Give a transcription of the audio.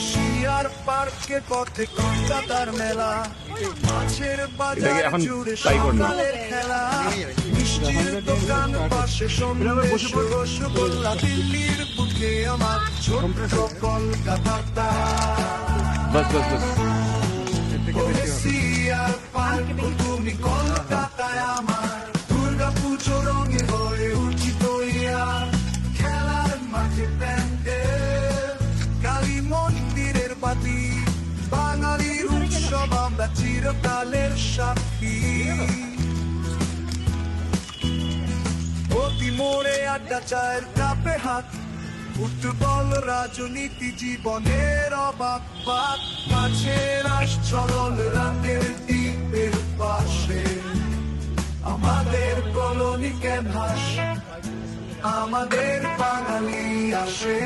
শিয়ার পার্কের পথে কলকাতার মেলা, মাছের বাজার জুড়ে সকালের খেলা, মিষ্টির দোকান পাশে সন্দেশ রসগোল্লা, দিল্লির বুকে আমার ছোট্ট কলকাতা। শিয়ার পার্ক তুমি কলকাতায় আমার, দুর্গা পুজো রঙে হয়ে উঠি তৈয়ার, খেলার মাঠে প্যান্ডেল, কালী মন্দিরের বাতি, বাঙালির উৎসব আমরা চিরকালের সাক্ষী। প্রতি মোড়ে আড্ডা, চায়ের কাপে হাত, ফুটবল রাজনীতি জীবনের অবাক বাক, মাছের আশ্চরণ রাতের দ্বীপের পাশে, আমাদের কলোনি ক্যানভাস, আমাদের বাঙালি আসে।